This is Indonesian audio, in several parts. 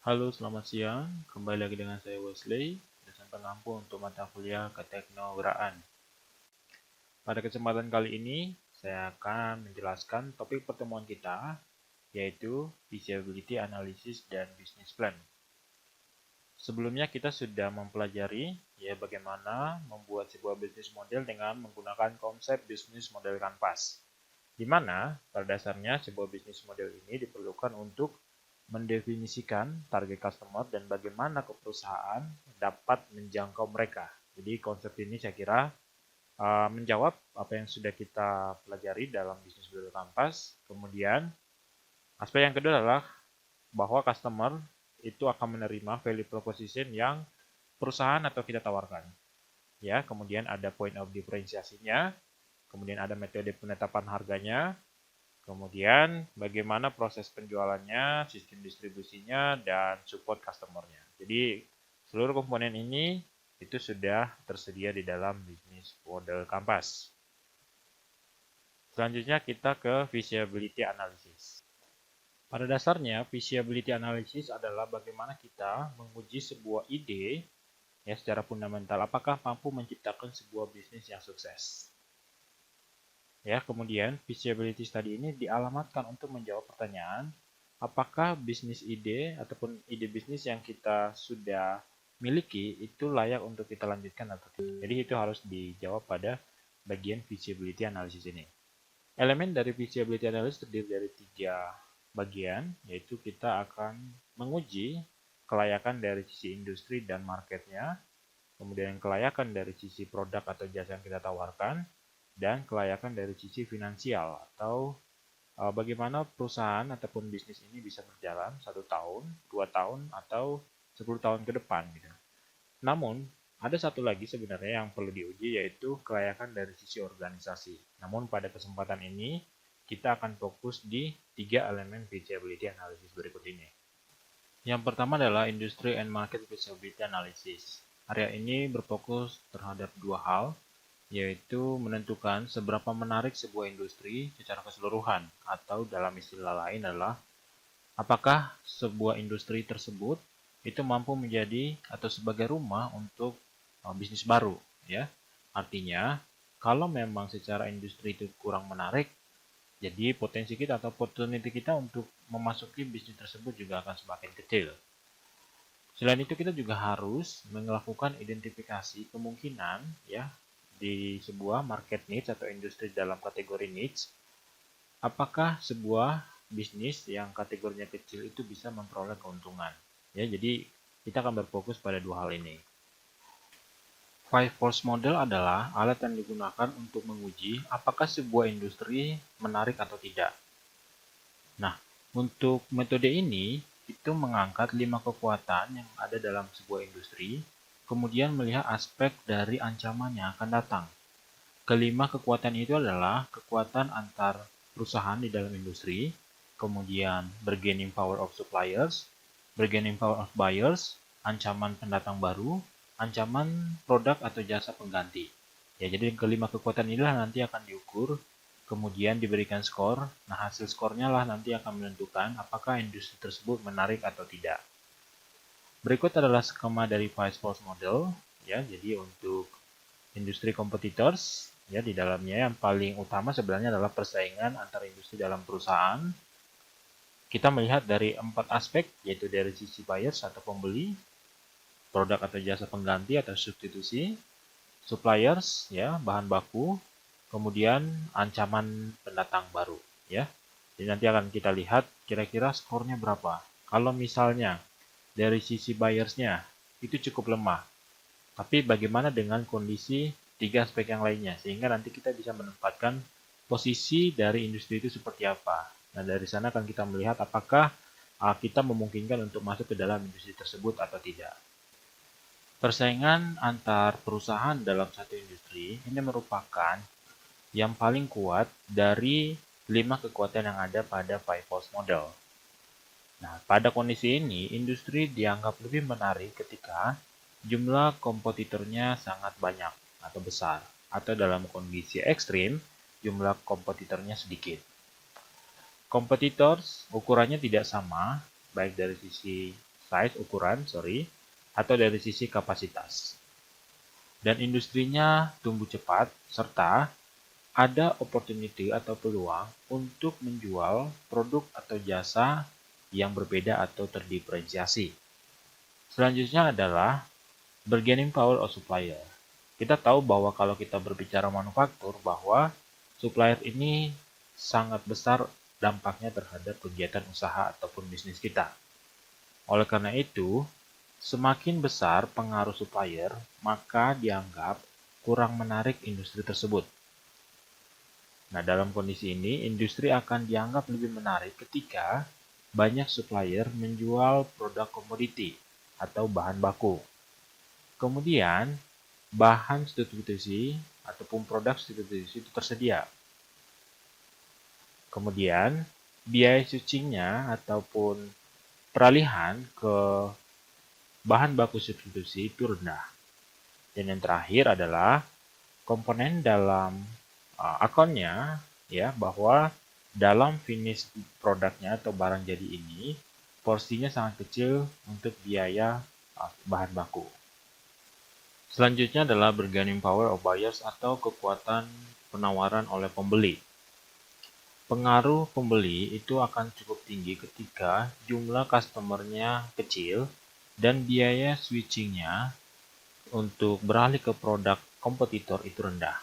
Halo, selamat siang. Kembali lagi dengan saya Wesley, dosen pengampu untuk mata kuliah keteknograan. Pada kesempatan kali ini, saya akan menjelaskan topik pertemuan kita, yaitu feasibility analysis dan business plan. Sebelumnya kita sudah mempelajari ya bagaimana membuat sebuah bisnis model dengan menggunakan konsep bisnis model kanvas. Di mana pada dasarnya sebuah bisnis model ini diperlukan untuk mendefinisikan target customer dan bagaimana perusahaan dapat menjangkau mereka. Jadi konsep ini saya kira menjawab apa yang sudah kita pelajari dalam bisnis model kanvas. Kemudian aspek yang kedua adalah bahwa customer itu akan menerima value proposition yang perusahaan atau kita tawarkan. Ya, kemudian ada point of differentiasinya, kemudian ada metode penetapan harganya, kemudian bagaimana proses penjualannya, sistem distribusinya, dan support customer-nya. Jadi seluruh komponen ini itu sudah tersedia di dalam bisnis model Canvas. Selanjutnya kita ke feasibility analysis. Pada dasarnya, feasibility analysis adalah bagaimana kita menguji sebuah ide ya secara fundamental apakah mampu menciptakan sebuah bisnis yang sukses. Ya, kemudian feasibility study ini dialamatkan untuk menjawab pertanyaan apakah bisnis ide ataupun ide bisnis yang kita sudah miliki itu layak untuk kita lanjutkan atau tidak. Jadi itu harus dijawab pada bagian feasibility analysis ini. Elemen dari feasibility analysis terdiri dari 3 bagian, yaitu kita akan menguji kelayakan dari sisi industri dan marketnya, kemudian kelayakan dari sisi produk atau jasa yang kita tawarkan, dan kelayakan dari sisi finansial atau bagaimana perusahaan ataupun bisnis ini bisa berjalan 1 tahun, 2 tahun, atau 10 tahun ke depan. Gitu. Namun, ada satu lagi sebenarnya yang perlu diuji yaitu kelayakan dari sisi organisasi. Namun pada kesempatan ini, kita akan fokus di 3 elemen feasibility analysis berikut ini. Yang pertama adalah Industry and Market Feasibility Analysis. Area ini berfokus terhadap 2 hal, yaitu menentukan seberapa menarik sebuah industri secara keseluruhan, atau dalam istilah lain adalah apakah sebuah industri tersebut itu mampu menjadi atau sebagai rumah untuk bisnis baru, ya. Artinya, kalau memang secara industri itu kurang menarik, jadi potensi kita atau opportunity kita untuk memasuki bisnis tersebut juga akan semakin kecil. Selain itu kita juga harus melakukan identifikasi kemungkinan ya di sebuah market niche atau industri dalam kategori niche, apakah sebuah bisnis yang kategorinya kecil itu bisa memperoleh keuntungan. Ya, jadi kita akan berfokus pada 2 hal ini. Five Force Model adalah alat yang digunakan untuk menguji apakah sebuah industri menarik atau tidak. Nah, untuk metode ini itu mengangkat 5 kekuatan yang ada dalam sebuah industri, kemudian melihat aspek dari ancaman yang akan datang. Kelima kekuatan itu adalah kekuatan antar perusahaan di dalam industri, kemudian bargaining power of suppliers, bargaining power of buyers, ancaman pendatang baru, ancaman produk atau jasa pengganti. Ya, jadi kelima kekuatan inilah nanti akan diukur, kemudian diberikan skor. Nah, hasil skornya lah nanti akan menentukan apakah industri tersebut menarik atau tidak. Berikut adalah skema dari Vice Force Model. Ya, jadi untuk industri competitors, ya di dalamnya yang paling utama sebenarnya adalah persaingan antar industri dalam perusahaan. Kita melihat dari 4 aspek, yaitu dari sisi buyers atau pembeli, produk atau jasa pengganti atau substitusi, suppliers, ya bahan baku, kemudian ancaman pendatang baru, ya. Jadi nanti akan kita lihat kira-kira skornya berapa. Kalau misalnya dari sisi buyersnya itu cukup lemah, tapi bagaimana dengan kondisi 3 aspek yang lainnya, sehingga nanti kita bisa menempatkan posisi dari industri itu seperti apa. Nah, dari sana akan kita melihat apakah kita memungkinkan untuk masuk ke dalam industri tersebut atau tidak. Persaingan antar perusahaan dalam satu industri ini merupakan yang paling kuat dari 5 kekuatan yang ada pada Five Force Model. Nah, pada kondisi ini, industri dianggap lebih menarik ketika jumlah kompetitornya sangat banyak atau besar, atau dalam kondisi ekstrim, jumlah kompetitornya sedikit. Kompetitor ukurannya tidak sama, baik dari sisi ukuran, atau dari sisi kapasitas. Dan industrinya tumbuh cepat, serta ada opportunity atau peluang untuk menjual produk atau jasa yang berbeda atau terdiferensiasi. Selanjutnya adalah bargaining power of supplier. Kita tahu bahwa kalau kita berbicara manufaktur, bahwa supplier ini sangat besar dampaknya terhadap kegiatan usaha ataupun bisnis kita. Oleh karena itu, semakin besar pengaruh supplier, maka dianggap kurang menarik industri tersebut. Nah, dalam kondisi ini, industri akan dianggap lebih menarik ketika banyak supplier menjual produk komoditi atau bahan baku. Kemudian, bahan substitusi ataupun produk substitusi itu tersedia. Kemudian, biaya switching-nya ataupun peralihan ke bahan baku substitusi itu rendah. Dan yang terakhir adalah komponen dalam akunnya, ya, bahwa dalam finish produknya atau barang jadi ini, porsinya sangat kecil untuk biaya bahan baku. Selanjutnya adalah bargaining power of buyers atau kekuatan penawaran oleh pembeli. Pengaruh pembeli itu akan cukup tinggi ketika jumlah customer-nya kecil dan biaya switching-nya untuk beralih ke produk kompetitor itu rendah.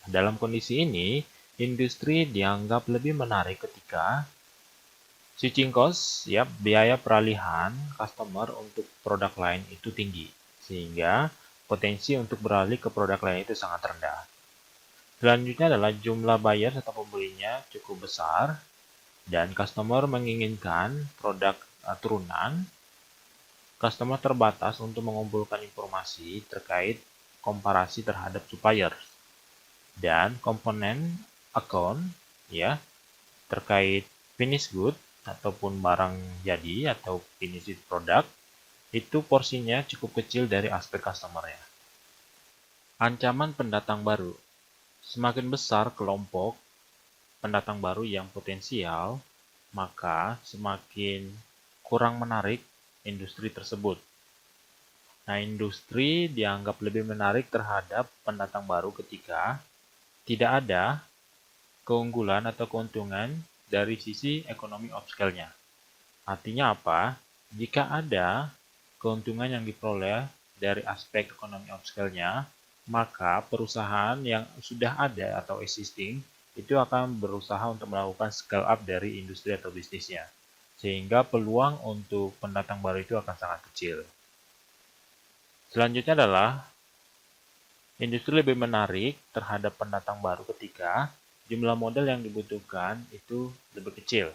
Dalam kondisi ini, industri dianggap lebih menarik ketika switching cost, ya, biaya peralihan customer untuk produk lain itu tinggi, sehingga potensi untuk beralih ke produk lain itu sangat rendah. Selanjutnya adalah jumlah buyer atau pembelinya cukup besar, dan customer menginginkan produk turunan. Customer terbatas untuk mengumpulkan informasi terkait komparasi terhadap supplier. Dan komponen account, ya, terkait finished good ataupun barang jadi atau finished product itu porsinya cukup kecil dari aspek customer-nya. Ancaman pendatang baru. Semakin besar kelompok pendatang baru yang potensial, maka semakin kurang menarik industri tersebut. Nah, industri dianggap lebih menarik terhadap pendatang baru ketika tidak ada keunggulan atau keuntungan dari sisi ekonomi of scale-nya. Artinya apa? Jika ada keuntungan yang diperoleh dari aspek ekonomi of scale-nya, maka perusahaan yang sudah ada atau existing itu akan berusaha untuk melakukan scale up dari industri atau bisnisnya. Sehingga peluang untuk pendatang baru itu akan sangat kecil. Selanjutnya adalah industri lebih menarik terhadap pendatang baru ketika jumlah modal yang dibutuhkan itu lebih kecil.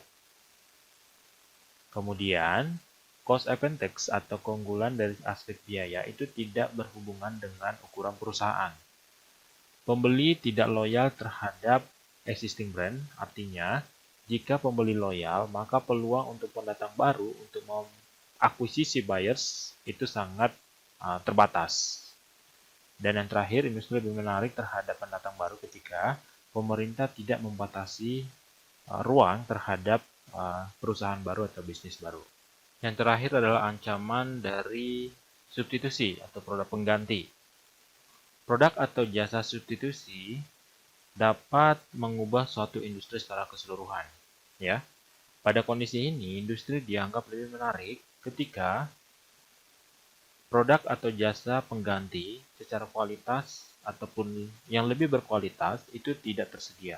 Kemudian, cost advantage atau keunggulan dari aspek biaya itu tidak berhubungan dengan ukuran perusahaan. Pembeli tidak loyal terhadap existing brand, artinya jika pembeli loyal, maka peluang untuk pendatang baru untuk mengakuisisi buyers itu sangat terbatas. Dan yang terakhir, industri lebih menarik terhadap pendatang baru ketika pemerintah tidak membatasi ruang terhadap perusahaan baru atau bisnis baru. Yang terakhir adalah ancaman dari substitusi atau produk pengganti. Produk atau jasa substitusi dapat mengubah suatu industri secara keseluruhan. Ya, pada kondisi ini, industri dianggap lebih menarik ketika produk atau jasa pengganti secara kualitas ataupun yang lebih berkualitas itu tidak tersedia.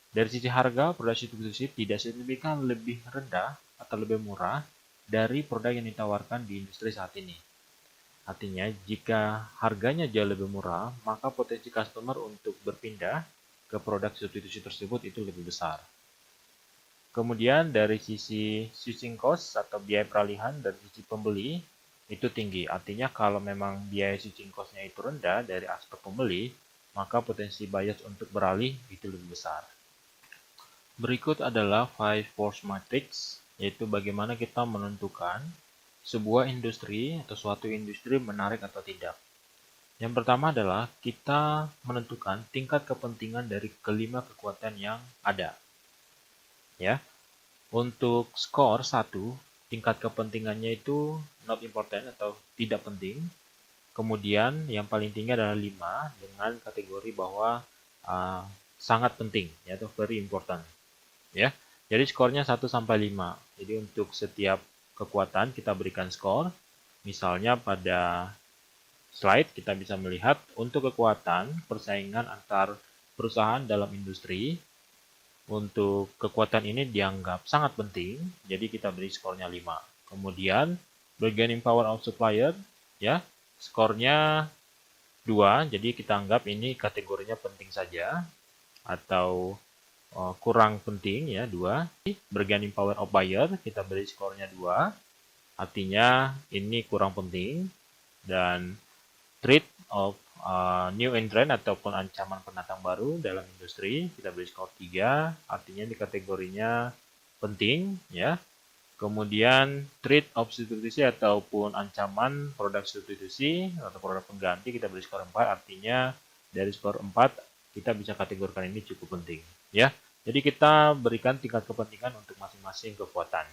Dari sisi harga, produk substitusi tidak signifikan lebih rendah atau lebih murah dari produk yang ditawarkan di industri saat ini. Artinya, jika harganya jauh lebih murah, maka potensi customer untuk berpindah ke produk substitusi tersebut itu lebih besar. Kemudian dari sisi switching cost atau biaya peralihan dari sisi pembeli, itu tinggi. Artinya kalau memang biaya switching cost-nya itu rendah dari aspek pembeli, maka potensi buyers untuk beralih itu lebih besar. Berikut adalah 5 force matrix, yaitu bagaimana kita menentukan sebuah industri atau suatu industri menarik atau tidak. Yang pertama adalah kita menentukan tingkat kepentingan dari kelima kekuatan yang ada. Ya. Untuk skor 1, tingkat kepentingannya itu not important atau tidak penting. Kemudian yang paling tinggi adalah 5 dengan kategori bahwa sangat penting, yaitu very important. Ya. Jadi skornya 1 sampai 5. Jadi untuk setiap kekuatan kita berikan skor. Misalnya pada slide kita bisa melihat untuk kekuatan persaingan antar perusahaan dalam industri. Untuk kekuatan ini dianggap sangat penting, jadi kita beri skornya 5. Kemudian bargaining power of supplier, ya, skornya 2, jadi kita anggap ini kategorinya penting saja atau kurang penting, ya, 2. Bargaining power of buyer, kita beri skornya 2, artinya ini kurang penting. Dan threat of new entrant ataupun ancaman pendatang baru dalam industri, kita beri skor 3, artinya di kategorinya penting, ya. Kemudian threat of substitusi ataupun ancaman produk substitusi atau produk pengganti, kita beri skor 4, artinya dari skor 4 kita bisa kategorikan ini cukup penting, ya. Jadi kita berikan tingkat kepentingan untuk masing-masing kekuatan.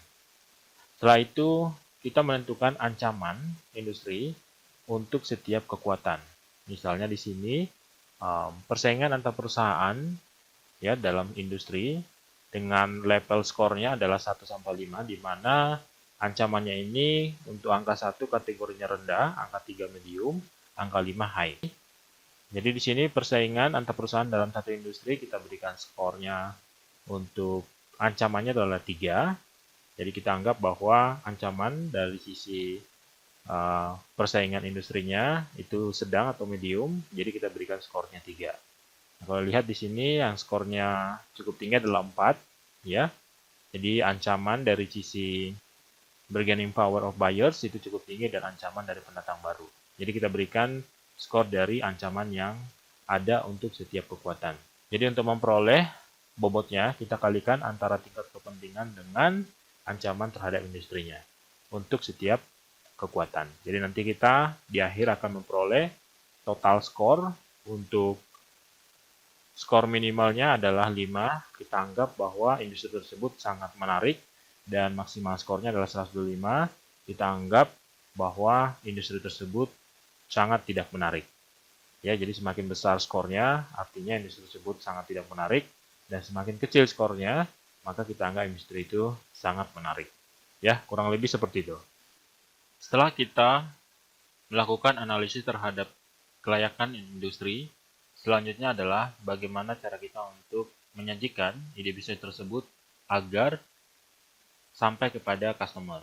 Setelah itu kita menentukan ancaman industri untuk setiap kekuatan. Misalnya di sini persaingan antar perusahaan, ya, dalam industri dengan level skornya adalah 1 sampai 5, di mana ancamannya ini untuk angka 1 kategorinya rendah, angka 3 medium, angka 5 high. Jadi di sini persaingan antar perusahaan dalam satu industri kita berikan skornya untuk ancamannya adalah 3. Jadi kita anggap bahwa ancaman dari sisi persaingan industrinya itu sedang atau medium, jadi kita berikan skornya 3. Nah, kalau lihat di sini yang skornya cukup tinggi adalah 4, ya. Jadi ancaman dari sisi bargaining power of buyers itu cukup tinggi dan ancaman dari pendatang baru. Jadi kita berikan skor dari ancaman yang ada untuk setiap kekuatan. Jadi untuk memperoleh bobotnya kita kalikan antara tingkat kepentingan dengan ancaman terhadap industrinya untuk setiap kekuatan. Jadi nanti kita di akhir akan memperoleh total skor. Untuk skor minimalnya adalah 5. Kita anggap bahwa industri tersebut sangat menarik dan maksimal skornya adalah 125. Kita anggap bahwa industri tersebut sangat tidak menarik. Ya, jadi semakin besar skornya artinya industri tersebut sangat tidak menarik, dan semakin kecil skornya maka kita anggap industri itu sangat menarik. Ya, kurang lebih seperti itu. Setelah kita melakukan analisis terhadap kelayakan industri, selanjutnya adalah bagaimana cara kita untuk menyajikan ide bisnis tersebut agar sampai kepada customer.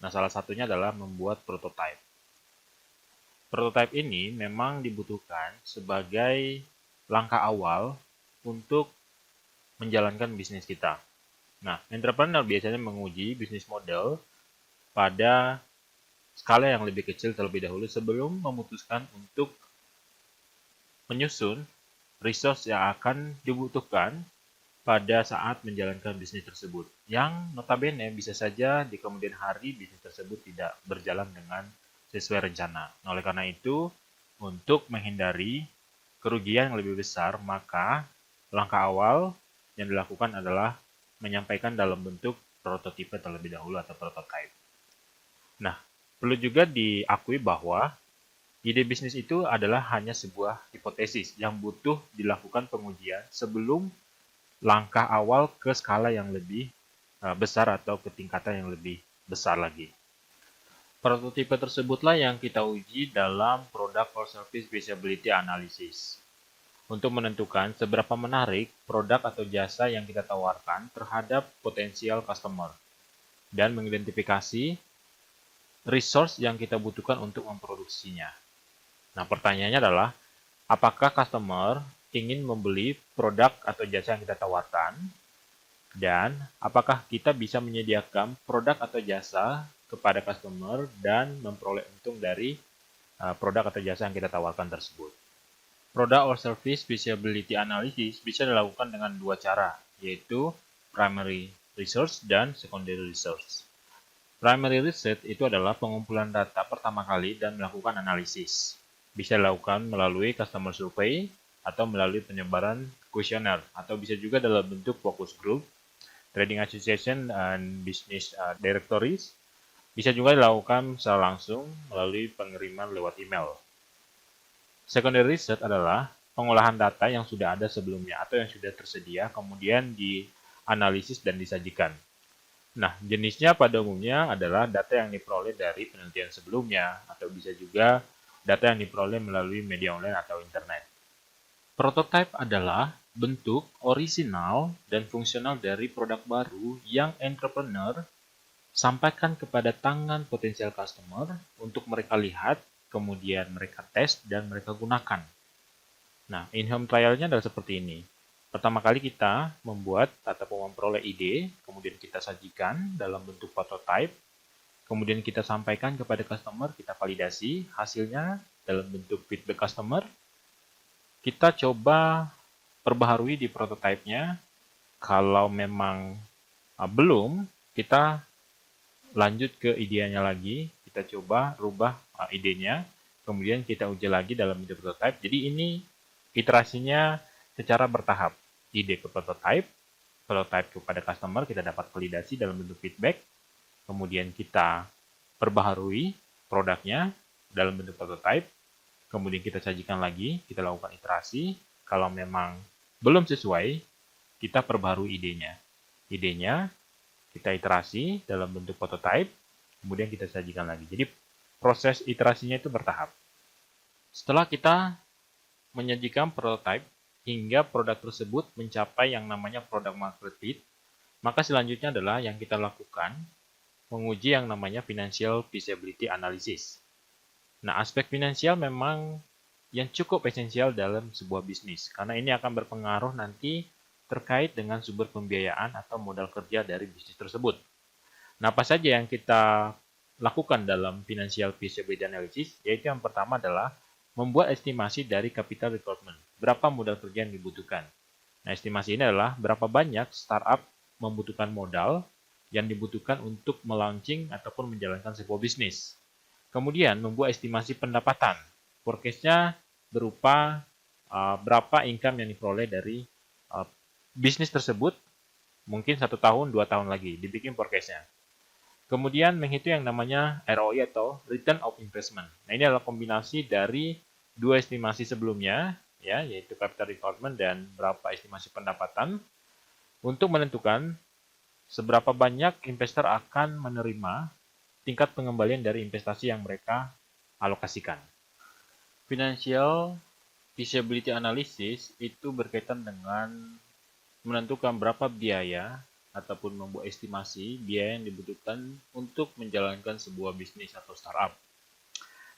Nah, salah satunya adalah membuat prototype. Prototype ini memang dibutuhkan sebagai langkah awal untuk menjalankan bisnis kita. Nah, entrepreneur biasanya menguji bisnis model pada skala yang lebih kecil terlebih dahulu sebelum memutuskan untuk menyusun resource yang akan dibutuhkan pada saat menjalankan bisnis tersebut. Yang notabene bisa saja di kemudian hari bisnis tersebut tidak berjalan dengan sesuai rencana. Oleh karena itu, untuk menghindari kerugian yang lebih besar, maka langkah awal yang dilakukan adalah menyampaikan dalam bentuk prototipe terlebih dahulu atau prototype. Nah, perlu juga diakui bahwa ide bisnis itu adalah hanya sebuah hipotesis yang butuh dilakukan pengujian sebelum langkah awal ke skala yang lebih besar atau ke tingkatan yang lebih besar lagi. Prototipe tersebutlah yang kita uji dalam Product or Service Feasibility Analysis untuk menentukan seberapa menarik produk atau jasa yang kita tawarkan terhadap potensial customer dan mengidentifikasi resource yang kita butuhkan untuk memproduksinya. Nah, pertanyaannya adalah, apakah customer ingin membeli produk atau jasa yang kita tawarkan? Dan apakah kita bisa menyediakan produk atau jasa kepada customer dan memperoleh untung dari produk atau jasa yang kita tawarkan tersebut? Product or Service Feasibility Analysis bisa dilakukan dengan 2 cara, yaitu primary research dan secondary research. Primary research itu adalah pengumpulan data pertama kali dan melakukan analisis. Bisa dilakukan melalui customer survey atau melalui penyebaran kuesioner, atau bisa juga dalam bentuk focus group, trading association, dan business directories, Bisa juga dilakukan secara langsung melalui pengiriman lewat email. Secondary research adalah pengolahan data yang sudah ada sebelumnya atau yang sudah tersedia, kemudian dianalisis dan disajikan. Nah, jenisnya pada umumnya adalah data yang diperoleh dari penelitian sebelumnya, atau bisa juga data yang diperoleh melalui media online atau internet. Prototype adalah bentuk orisinal dan fungsional dari produk baru yang entrepreneur sampaikan kepada tangan potensial customer untuk mereka lihat, kemudian mereka tes, dan mereka gunakan. Nah, in-home trial-nya adalah seperti ini. Pertama kali kita membuat ataupun memperoleh ide, kemudian kita sajikan dalam bentuk prototype, kemudian kita sampaikan kepada customer, kita validasi hasilnya dalam bentuk feedback customer, kita coba perbaharui di prototipenya. Kalau memang belum, kita lanjut ke idenya lagi, kita coba rubah idenya, kemudian kita uji lagi dalam bentuk prototype. Jadi ini iterasinya secara bertahap. Ide ke prototype kepada customer, kita dapat validasi dalam bentuk feedback, kemudian kita perbaharui produknya dalam bentuk prototype, kemudian kita sajikan lagi, kita lakukan iterasi. Kalau memang belum sesuai, kita perbaharui idenya. Idenya kita iterasi dalam bentuk prototype, kemudian kita sajikan lagi. Jadi proses iterasinya itu bertahap. Setelah kita menyajikan prototype hingga produk tersebut mencapai yang namanya product market fit, maka selanjutnya adalah yang kita lakukan menguji yang namanya financial feasibility analysis. Nah, aspek finansial memang yang cukup esensial dalam sebuah bisnis, karena ini akan berpengaruh nanti terkait dengan sumber pembiayaan atau modal kerja dari bisnis tersebut. Nah, apa saja yang kita lakukan dalam financial feasibility analysis? Yaitu yang pertama adalah membuat estimasi dari capital requirement. Berapa modal kerja yang dibutuhkan? Nah, estimasi ini adalah berapa banyak startup membutuhkan modal yang dibutuhkan untuk melaunching ataupun menjalankan sebuah bisnis. Kemudian, membuat estimasi pendapatan. Forecast-nya berupa berapa income yang diperoleh dari bisnis tersebut, mungkin 1 tahun, 2 tahun lagi, dibikin forecast-nya. Kemudian menghitung yang namanya ROI atau Return of Investment. Nah, ini adalah kombinasi dari dua estimasi sebelumnya, ya, yaitu capital requirement dan berapa estimasi pendapatan, untuk menentukan seberapa banyak investor akan menerima tingkat pengembalian dari investasi yang mereka alokasikan. Financial feasibility analysis itu berkaitan dengan menentukan berapa biaya ataupun membuat estimasi biaya yang dibutuhkan untuk menjalankan sebuah bisnis atau startup.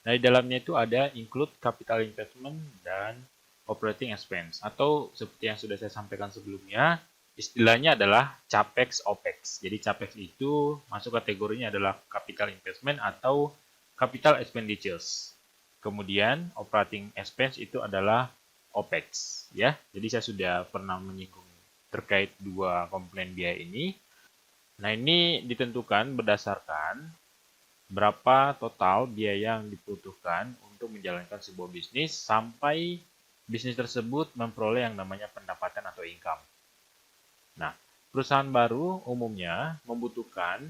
Nah, di dalamnya itu ada include capital investment dan operating expense, atau seperti yang sudah saya sampaikan sebelumnya, istilahnya adalah capex opex. Jadi capex itu masuk kategorinya adalah capital investment atau capital expenditures. Kemudian operating expense itu adalah opex, ya. Jadi saya sudah pernah menyinggung terkait dua komponen biaya ini. Nah, ini ditentukan berdasarkan berapa total biaya yang dibutuhkan untuk menjalankan sebuah bisnis sampai bisnis tersebut memperoleh yang namanya pendapatan atau income. Nah, perusahaan baru umumnya membutuhkan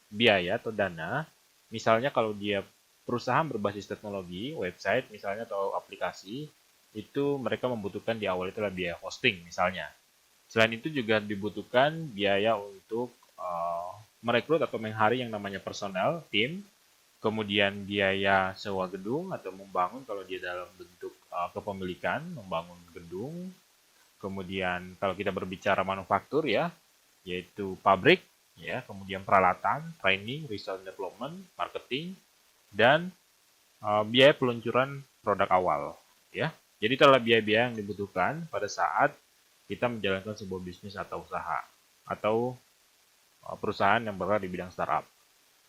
biaya atau dana, misalnya kalau dia perusahaan berbasis teknologi, website misalnya atau aplikasi, itu mereka membutuhkan di awal itu adalah biaya hosting misalnya. Selain itu juga dibutuhkan biaya untuk merekrut atau menghari yang namanya personel, tim, kemudian biaya sewa gedung atau membangun kalau dia dalam bentuk kepemilikan, membangun gedung, kemudian kalau kita berbicara manufaktur ya, yaitu pabrik, ya, kemudian peralatan, training, research and development, marketing, dan biaya peluncuran produk awal, ya. Jadi itulah biaya-biaya yang dibutuhkan pada saat kita menjalankan sebuah bisnis atau usaha atau perusahaan yang bergerak di bidang startup.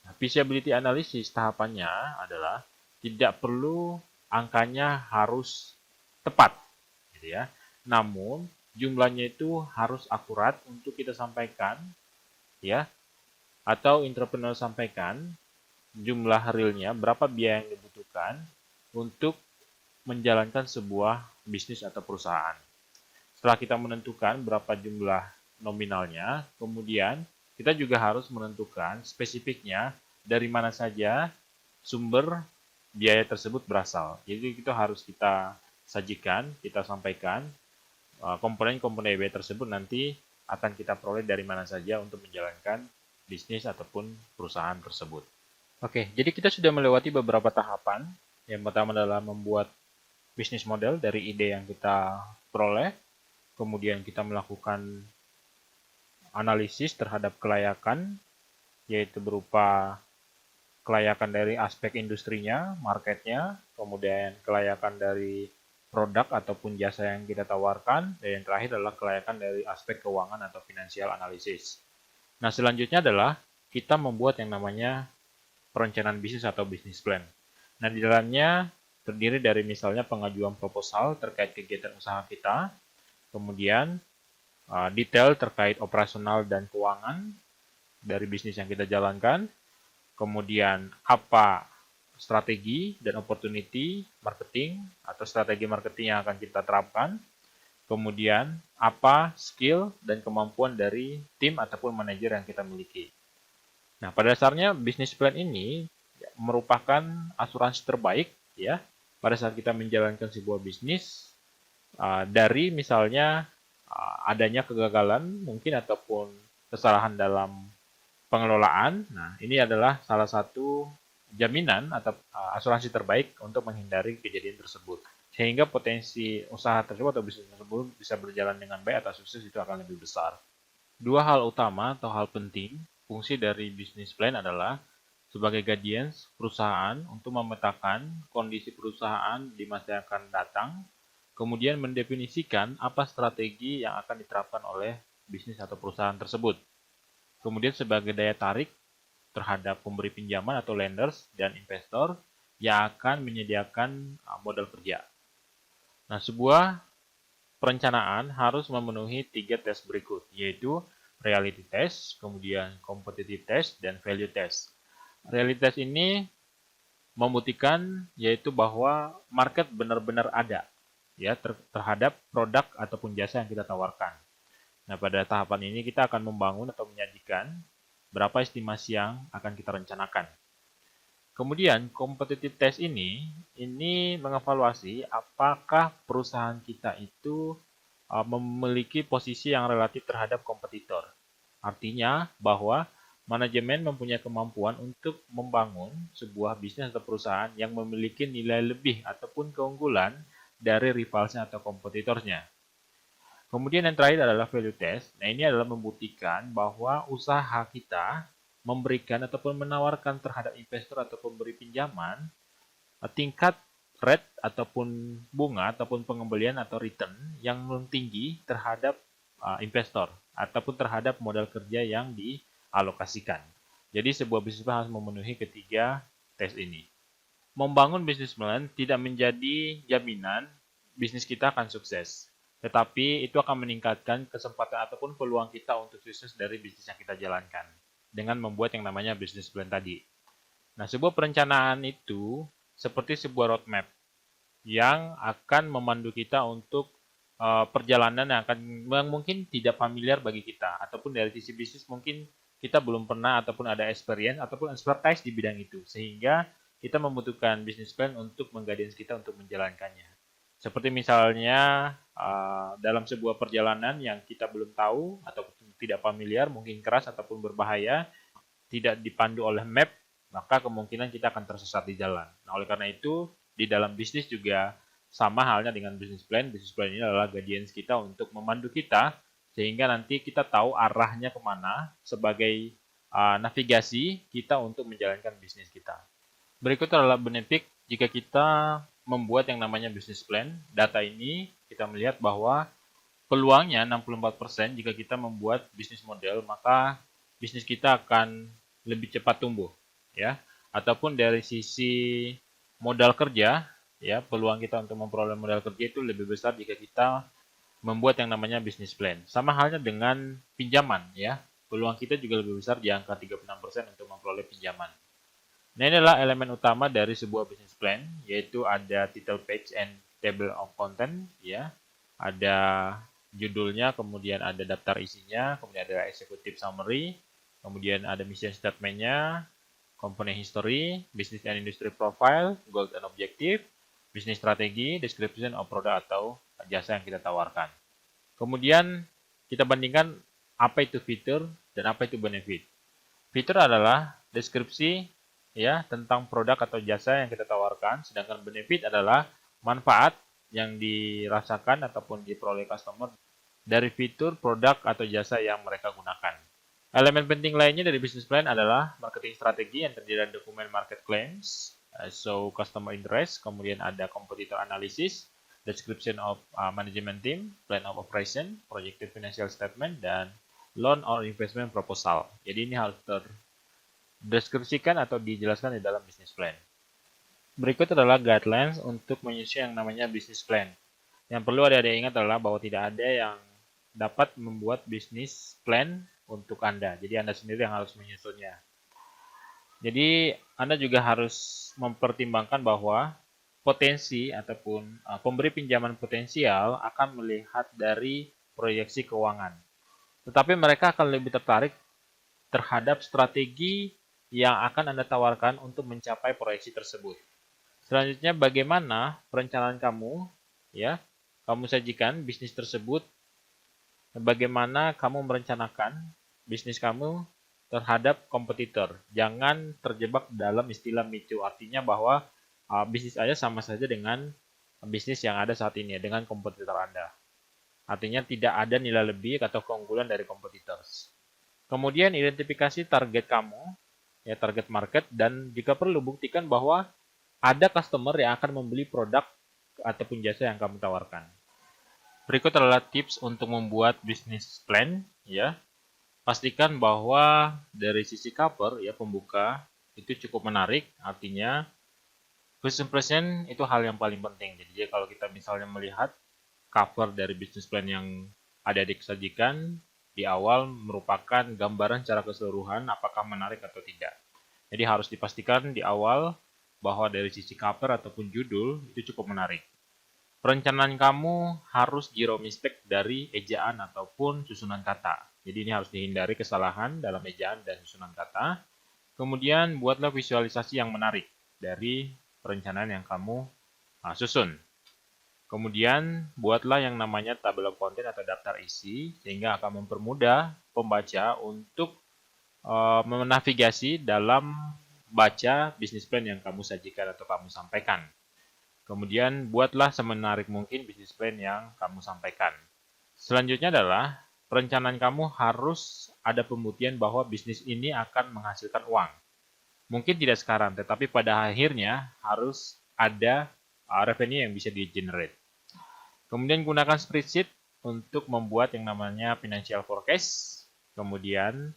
Nah, feasibility analysis tahapannya adalah tidak perlu angkanya harus tepat, gitu ya. Namun jumlahnya itu harus akurat untuk kita sampaikan, ya, atau entrepreneur sampaikan jumlah realnya berapa biaya yang dibutuhkan untuk menjalankan sebuah bisnis atau perusahaan. Setelah kita menentukan berapa jumlah nominalnya, kemudian kita juga harus menentukan spesifiknya dari mana saja sumber biaya tersebut berasal. Jadi itu harus kita sajikan, kita sampaikan komponen-komponen biaya tersebut nanti akan kita peroleh dari mana saja untuk menjalankan bisnis ataupun perusahaan tersebut. Oke, jadi kita sudah melewati beberapa tahapan. Yang pertama adalah membuat bisnis model dari ide yang kita peroleh. Kemudian kita melakukan analisis terhadap kelayakan, yaitu berupa kelayakan dari aspek industrinya, marketnya, kemudian kelayakan dari produk ataupun jasa yang kita tawarkan, dan yang terakhir adalah kelayakan dari aspek keuangan atau financial analysis. Nah, selanjutnya adalah kita membuat yang namanya perencanaan bisnis atau business plan. Nah, di dalamnya terdiri dari misalnya pengajuan proposal terkait kegiatan usaha kita, kemudian detail terkait operasional dan keuangan dari bisnis yang kita jalankan, kemudian apa strategi dan opportunity marketing atau strategi marketing yang akan kita terapkan, kemudian apa skill dan kemampuan dari tim ataupun manajer yang kita miliki. Nah, pada dasarnya bisnis plan ini merupakan asuransi terbaik ya pada saat kita menjalankan sebuah bisnis dari misalnya adanya kegagalan mungkin ataupun kesalahan dalam pengelolaan. Nah, ini adalah salah satu jaminan atau asuransi terbaik untuk menghindari kejadian tersebut. Sehingga potensi usaha tersebut atau bisnis tersebut bisa berjalan dengan baik atau sukses itu akan lebih besar. Dua hal utama atau hal penting fungsi dari bisnis plan adalah sebagai guardians perusahaan untuk memetakan kondisi perusahaan di masa yang akan datang, kemudian mendefinisikan apa strategi yang akan diterapkan oleh bisnis atau perusahaan tersebut. Kemudian sebagai daya tarik terhadap pemberi pinjaman atau lenders dan investor yang akan menyediakan modal kerja. Nah, sebuah perencanaan harus memenuhi 3 tes berikut, yaitu reality test, kemudian competitive test, dan value test. Reality test ini membuktikan yaitu bahwa market benar-benar ada ya terhadap produk ataupun jasa yang kita tawarkan. Nah, pada tahapan ini kita akan membangun atau menyajikan berapa estimasi yang akan kita rencanakan. Kemudian, competitive test ini mengevaluasi apakah perusahaan kita itu memiliki posisi yang relatif terhadap kompetitor. Artinya bahwa manajemen mempunyai kemampuan untuk membangun sebuah bisnis atau perusahaan yang memiliki nilai lebih ataupun keunggulan dari rivalnya atau kompetitornya. Kemudian yang terakhir adalah value test. Nah, ini adalah membuktikan bahwa usaha kita memberikan ataupun menawarkan terhadap investor atau pemberi pinjaman tingkat rate ataupun bunga ataupun pengembalian atau return yang tinggi terhadap investor ataupun terhadap modal kerja yang dialokasikan. Jadi sebuah bisnis plan harus memenuhi ketiga tes ini. Membangun bisnis plan tidak menjadi jaminan bisnis kita akan sukses. Tetapi itu akan meningkatkan kesempatan ataupun peluang kita untuk sukses dari bisnis yang kita jalankan dengan membuat yang namanya bisnis plan tadi. Nah, sebuah perencanaan itu seperti sebuah roadmap yang akan memandu kita untuk perjalanan yang mungkin tidak familiar bagi kita, ataupun dari sisi bisnis mungkin kita belum pernah ataupun ada experience ataupun expertise di bidang itu, sehingga kita membutuhkan bisnis plan untuk mengguidance kita untuk menjalankannya. Seperti misalnya dalam sebuah perjalanan yang kita belum tahu atau tidak familiar, mungkin keras ataupun berbahaya, tidak dipandu oleh map, maka kemungkinan kita akan tersesat di jalan. Nah, oleh karena itu, di dalam bisnis juga sama halnya dengan bisnis plan. Bisnis plan ini adalah guidance kita untuk memandu kita, sehingga nanti kita tahu arahnya kemana sebagai navigasi kita untuk menjalankan bisnis kita. Berikut adalah benefit jika kita membuat yang namanya bisnis plan. Data ini kita melihat bahwa peluangnya 64% jika kita membuat bisnis model, maka bisnis kita akan lebih cepat tumbuh, ya. Ataupun dari sisi modal kerja, ya, peluang kita untuk memperoleh modal kerja itu lebih besar jika kita membuat yang namanya bisnis plan. Sama halnya dengan pinjaman, ya. Peluang kita juga lebih besar di angka 36% untuk memperoleh pinjaman. Nah, ini adalah elemen utama dari sebuah business plan, yaitu ada title page and table of content, ya. Ada judulnya, kemudian ada daftar isinya, kemudian ada executive summary, kemudian ada mission statement-nya, component history, business and industry profile, goal and objective, business strategi, description of product atau jasa yang kita tawarkan. Kemudian kita bandingkan apa itu fitur dan apa itu benefit. Fitur adalah deskripsi ya tentang produk atau jasa yang kita tawarkan, sedangkan benefit adalah manfaat yang dirasakan ataupun diperoleh customer dari fitur, produk atau jasa yang mereka gunakan. Elemen penting lainnya dari business plan adalah marketing strategi yang terdiri dari dokumen market claims, so customer interest, kemudian ada competitor analysis, description of management team, plan of operation, projected financial statement, dan loan or investment proposal. Jadi ini harus terdeskripsikan atau dijelaskan di dalam business plan. Berikut adalah guidelines untuk menyusun yang namanya business plan. Yang perlu adik-adik ingat adalah bahwa tidak ada yang dapat membuat business plan untuk Anda. Jadi Anda sendiri yang harus menyusunnya. Jadi Anda juga harus mempertimbangkan bahwa potensi ataupun pemberi pinjaman potensial akan melihat dari proyeksi keuangan. Tetapi mereka akan lebih tertarik terhadap strategi yang akan Anda tawarkan untuk mencapai proyeksi tersebut. Selanjutnya bagaimana perencanaan kamu ya, kamu sajikan bisnis tersebut, bagaimana kamu merencanakan bisnis kamu terhadap kompetitor. Jangan terjebak dalam istilah me too, artinya bahwa bisnis Anda sama saja dengan bisnis yang ada saat ini, dengan kompetitor Anda. Artinya tidak ada nilai lebih atau keunggulan dari kompetitor. Kemudian identifikasi target kamu, ya target market, dan jika perlu buktikan bahwa ada customer yang akan membeli produk ataupun jasa yang kamu tawarkan. Berikut adalah tips untuk membuat business plan, ya. Pastikan bahwa dari sisi cover, ya pembuka, itu cukup menarik, artinya first impression itu hal yang paling penting. Jadi kalau kita misalnya melihat cover dari business plan yang adik-adik sajikan, di awal merupakan gambaran secara keseluruhan apakah menarik atau tidak. Jadi harus dipastikan di awal bahwa dari sisi cover ataupun judul itu cukup menarik. Perencanaan kamu harus zero mistake dari ejaan ataupun susunan kata. Jadi ini harus dihindari kesalahan dalam ejaan dan susunan kata. Kemudian buatlah visualisasi yang menarik dari perencanaan yang kamu susun. Kemudian buatlah yang namanya tabel konten atau daftar isi sehingga akan mempermudah pembaca untuk menavigasi dalam baca bisnis plan yang kamu sajikan atau kamu sampaikan. Kemudian buatlah semenarik mungkin bisnis plan yang kamu sampaikan. Selanjutnya adalah perencanaan kamu harus ada pembuktian bahwa bisnis ini akan menghasilkan uang. Mungkin tidak sekarang, tetapi pada akhirnya harus ada revenue yang bisa di-generate. Kemudian gunakan spreadsheet untuk membuat yang namanya financial forecast. Kemudian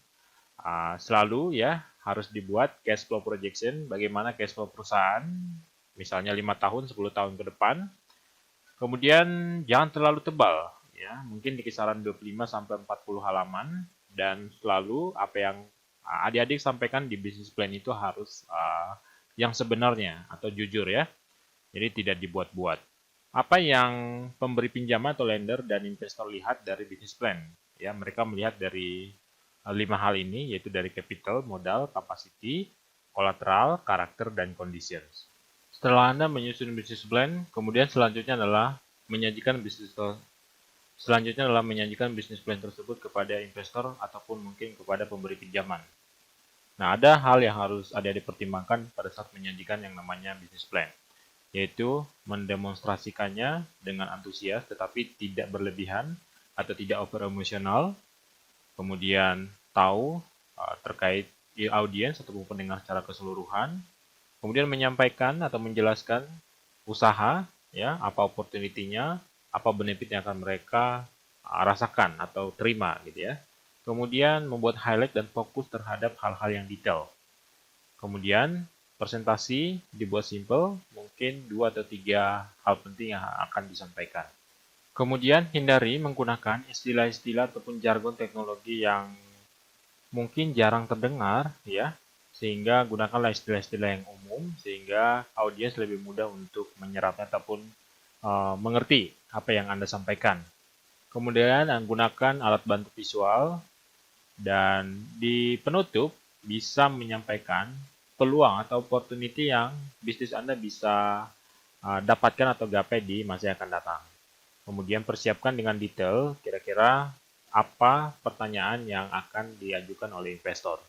selalu ya harus dibuat cash flow projection, bagaimana cash flow perusahaan, misalnya 5 tahun, 10 tahun ke depan. Kemudian jangan terlalu tebal, ya, mungkin di kisaran 25-40 halaman, dan selalu apa yang adik-adik sampaikan di business plan itu harus yang sebenarnya atau jujur ya. Jadi tidak dibuat-buat. Apa yang pemberi pinjaman atau lender dan investor lihat dari business plan? Ya, mereka melihat dari 5 hal ini, yaitu dari capital, modal, capacity, collateral, karakter, dan conditions. Setelah Anda menyusun business plan, kemudian selanjutnya adalah menyajikan business plan tersebut kepada investor ataupun mungkin kepada pemberi pinjaman. Nah, ada hal yang harus adik-adik pertimbangkan pada saat menyajikan yang namanya business plan, yaitu mendemonstrasikannya dengan antusias tetapi tidak berlebihan atau tidak over emosional. Kemudian tahu terkait audiens ataupun pendengar secara keseluruhan. Kemudian menyampaikan atau menjelaskan usaha, ya, apa opportunity-nya, apa benefit yang akan mereka rasakan atau terima, gitu ya. Kemudian membuat highlight dan fokus terhadap hal-hal yang detail. Kemudian presentasi dibuat simple, mungkin 2 atau 3 hal penting yang akan disampaikan. Kemudian hindari menggunakan istilah-istilah ataupun jargon teknologi yang mungkin jarang terdengar, ya. Sehingga gunakanlah istilah-istilah yang umum sehingga audiens lebih mudah untuk menyerapnya ataupun mengerti apa yang Anda sampaikan. Kemudian gunakan alat bantu visual dan di penutup bisa menyampaikan peluang atau opportunity yang bisnis Anda bisa dapatkan atau gapai di masa yang akan datang. Kemudian persiapkan dengan detail kira-kira apa pertanyaan yang akan diajukan oleh investor.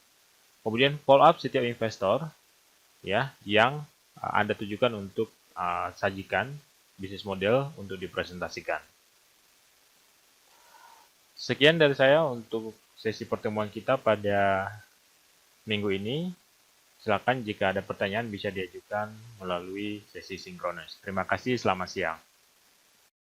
Kemudian follow up setiap investor ya yang Anda tujukan untuk sajikan bisnis model untuk dipresentasikan. Sekian dari saya untuk sesi pertemuan kita pada minggu ini. Silakan jika ada pertanyaan bisa diajukan melalui sesi sinkronus. Terima kasih, selamat siang.